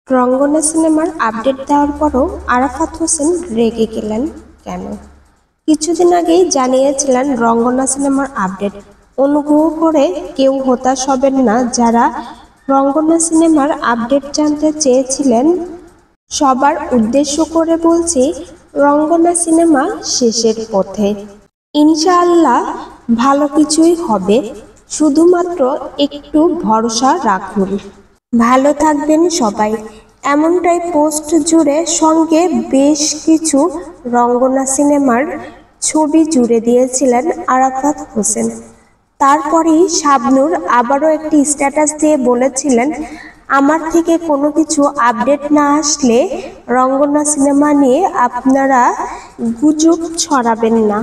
রঙ্গনা সিনেমার আপডেট দেওয়ার পরও আরাফাত হোসেন রেগে গেলেন কেন? কিছুদিন আগেই জানিয়েছিলেন রঙ্গনা সিনেমার আপডেট। অনুগ্রহ করে কেউ হতাশ হবেন না যারা রঙ্গনা সিনেমার আপডেট জানতে চেয়েছিলেন। সবার উদ্দেশ্য করে বলছি, রঙ্গনা সিনেমা শেষের পথে। ইনশাআল্লাহ ভালো কিছুই হবে, শুধুমাত্র একটু ভরসা রাখুন। ভালো থাকবেন সবাই, এমনটাই পোস্ট জুড়ে সঙ্গে বেশ কিছু রঙ্গনা সিনেমার ছবি জুড়ে দিয়েছিলেন আরাফাত হোসেন। তারপরেই শাবনূর আবারও একটি স্ট্যাটাস দিয়ে বলেছিলেন, আমার থেকে কোনো কিছু আপডেট না আসলে রঙ্গনা সিনেমা নিয়ে আপনারা গুজব ছড়াবেন না,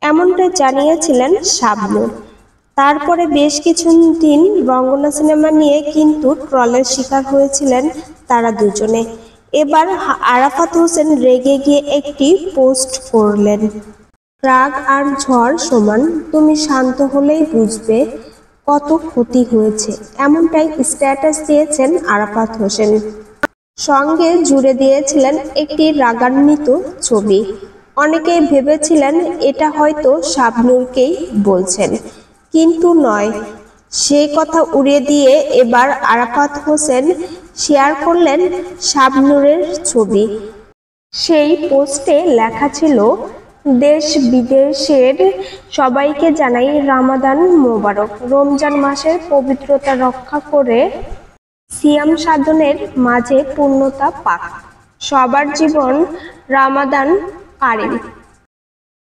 এমনটাই জানিয়েছিলেন শাবনূর। তারপরে বেশ কিছুদিন রঙ্গনা সিনেমা নিয়ে কিন্তু ট্রলের শিকার হয়েছিলেন তারা দুজনে। এবার আরাফাত হোসেন রেগে গিয়ে একটি পোস্ট করলেন, রাগ আর ঝড় সমান, তুমি শান্ত হলেই বুঝবে কত ক্ষতি হয়েছে, এমনটাই স্ট্যাটাস দিয়েছেন আরাফাত হোসেন। সঙ্গে জুড়ে দিয়েছিলেন একটি রাগান্বিত ছবি। অনেকেই ভেবেছিলেন এটা হয়তো শাবনূরকেই বলছেন, কিন্তু নয়। সে কথা উড়িয়ে দিয়ে এবার আরাফাত হোসেন শেয়ার করলেন শাবনূরের ছবি। সেই পোস্টে লেখা ছিল, দেশ বিদেশের সবাইকে জানাই রামাদান মোবারক। রমজান মাসের পবিত্রতা রক্ষা করে সিয়াম সাধনের মাঝে পূর্ণতা পাক। সবার জীবন রামাদান কারিম।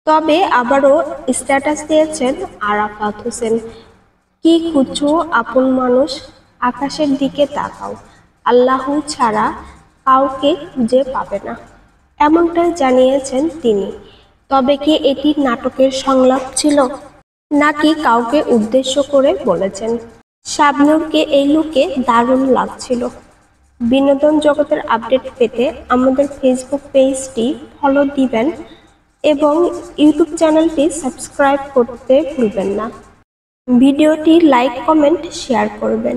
তবে আবারও স্ট্যাটাস দিয়েছেন আরাফাত হোসেন, কি খুঁজছো আপন মানুষ, আকাশের দিকে তাকাও, আল্লাহ ছাড়া কাউকে খুঁজে পাবে না, এমনটাই জানিয়েছেন তিনি। তবে কি এটি নাটকের সংলাপ ছিল, নাকি কাউকে উদ্দেশ্য করে বলেছেন? শাবনূরকে এই লুকে দারুণ লাগছিল। বিনোদন জগতের আপডেট পেতে আমাদের ফেসবুক পেজটি ফলো দিবেন এবং ইউটিউব চ্যানেলটি সাবস্ক্রাইব করতে ভুলবেন না। ভিডিওটি লাইক, কমেন্ট, শেয়ার করবেন।